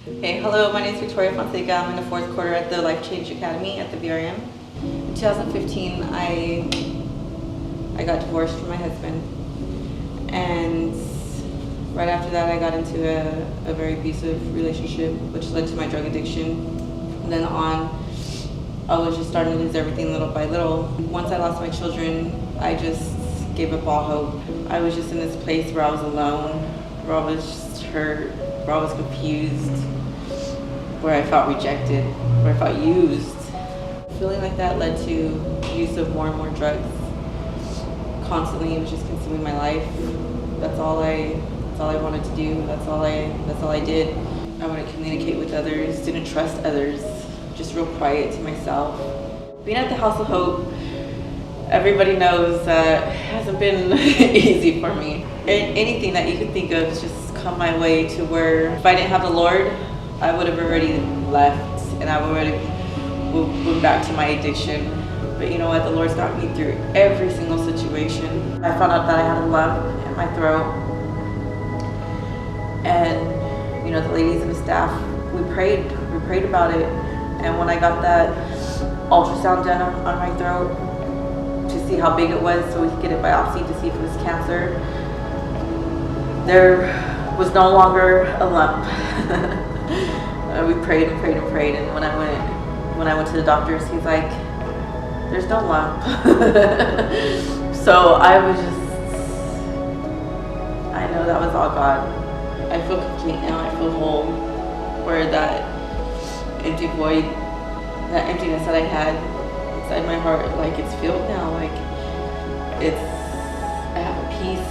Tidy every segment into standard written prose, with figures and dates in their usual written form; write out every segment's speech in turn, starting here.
Hey, hello, my name is Victoria Fontek. I'm in the fourth quarter at the Life Change Academy at the VRM. In 2015, I got divorced from my husband, and right after that I got into a very abusive relationship, which led to my drug addiction. From then on, I was just starting to lose everything little by little. Once I lost my children, I just gave up all hope. I was just in this place where I was alone, where I was just hurt, where I was confused, where I felt rejected, where I felt used. Feeling like that led to use of more and more drugs. Constantly, it was just consuming my life. That's all I wanted to do. That's all I did. I wouldn't communicate with others, didn't trust others, just real quiet to myself. Being at the House of Hope, everybody knows that it hasn't been easy for me. Anything that you could think of just come my way to where if I didn't have the Lord, I would have already left and I would have moved back to my addiction. But you know what? The Lord's got me through every single situation. I found out that I had a lump in my throat. And, you know, the ladies and the staff, we prayed about it. And when I got that ultrasound done on my throat to see how big it was so we could get it biopsied to see if it was cancer, there was no longer a lump. We prayed and prayed and prayed, and when I went to the doctors, he's like, there's no lump. So I know that was all God. I feel complete now, I feel whole, where that empty void, that emptiness that I had inside my heart, like it's filled now, like I have a peace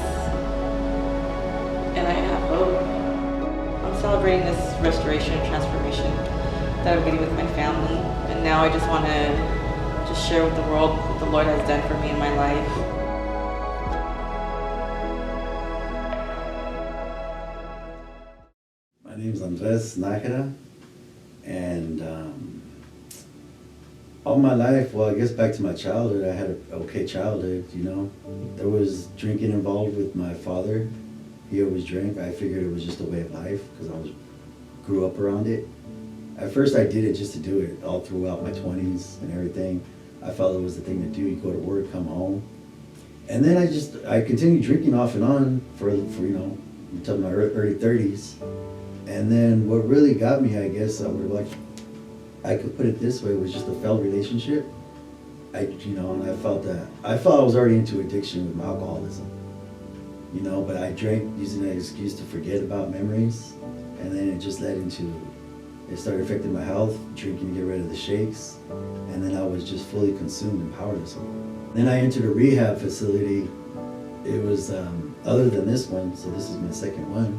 and I have hope. I'm celebrating this restoration and transformation that I'm getting with my family, and now I just want to just share with the world what the Lord has done for me in my life. My name is Nakeda, and all my life, well, I guess back to my childhood, I had an okay childhood, you know. There was drinking involved with my father. He always drank. I figured it was just a way of life because grew up around it. At first I did it just to do it all throughout my 20s and everything. I felt it was the thing to do. You go to work, come home. And then I continued drinking off and on for you know, until my early 30s. And then what really got me, I guess, I could put it this way, was just a failed relationship. And I felt I was already into addiction with my alcoholism. You know, but I drank using that excuse to forget about memories, and then it just it started affecting my health, drinking to get rid of the shakes, and then I was just fully consumed and powerless. Then I entered a rehab facility. It was other than this one, so this is my second one,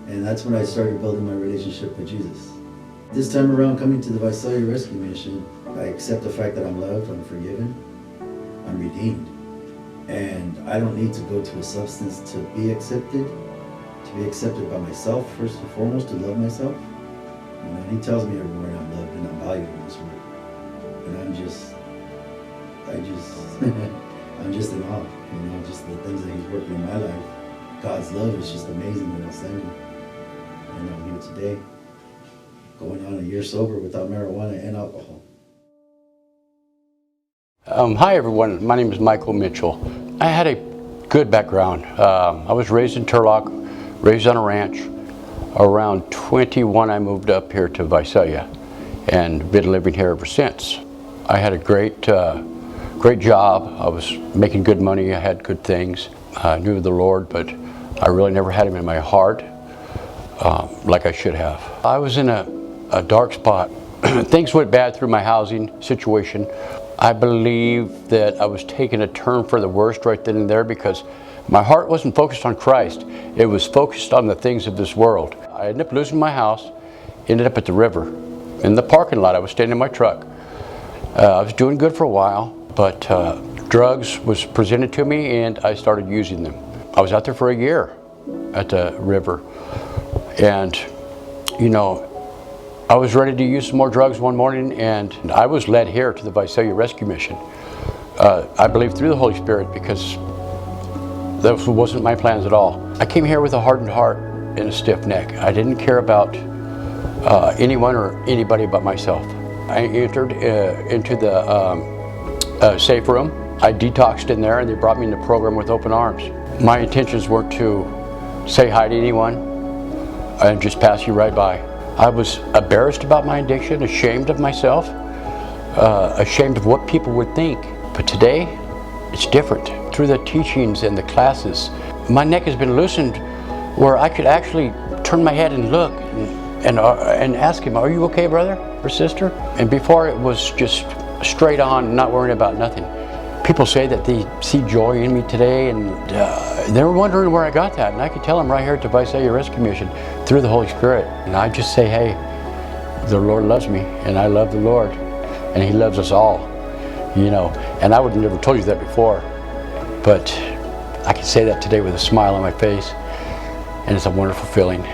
and that's when I started building my relationship with Jesus. This time around, coming to the Virtual Rescue Mission, I accept the fact that I'm loved, I'm forgiven, I'm redeemed. And I don't need to go to a substance to be accepted by myself, first and foremost, to love myself. You know, he tells me everywhere I'm loved and I'm valued in this world. And I'm just in awe, you know, just the things that he's working in my life. God's love is just amazing and outstanding. And I'm here today, going on a year sober without marijuana and alcohol. Hi everyone, my name is Michael Mitchell. I had a good background. I was raised in Turlock, raised on a ranch. Around 21 I moved up here to Visalia and been living here ever since. I had a great job. I was making good money, I had good things. I knew the Lord, but I really never had him in my heart like I should have. I was in a dark spot. Things went bad through my housing situation. I believe that I was taking a turn for the worst right then and there because my heart wasn't focused on Christ. It was focused on the things of this world. I ended up losing my house, ended up at the river. In the parking lot, I was staying in my truck. I was doing good for a while, but drugs was presented to me and I started using them. I was out there for a year at the river. And, you know, I was ready to use some more drugs one morning, and I was led here to the Visalia Rescue Mission. I believe through the Holy Spirit, because that wasn't my plans at all. I came here with a hardened heart and a stiff neck. I didn't care about anyone or anybody but myself. I entered into the safe room. I detoxed in there, and they brought me in the program with open arms. My intentions weren't to say hi to anyone and just pass you right by. I was embarrassed about my addiction, ashamed of myself, ashamed of what people would think. But today, it's different. Through the teachings and the classes, my neck has been loosened where I could actually turn my head and look and ask him, "Are you okay, brother or sister?" And before, it was just straight on, not worrying about nothing. People say that they see joy in me today, and they were wondering where I got that. And I could tell them right here at the Visalia Rescue Mission through the Holy Spirit. And I just say, hey, the Lord loves me, and I love the Lord, and He loves us all, you know. And I would have never told you that before, but I can say that today with a smile on my face, and it's a wonderful feeling.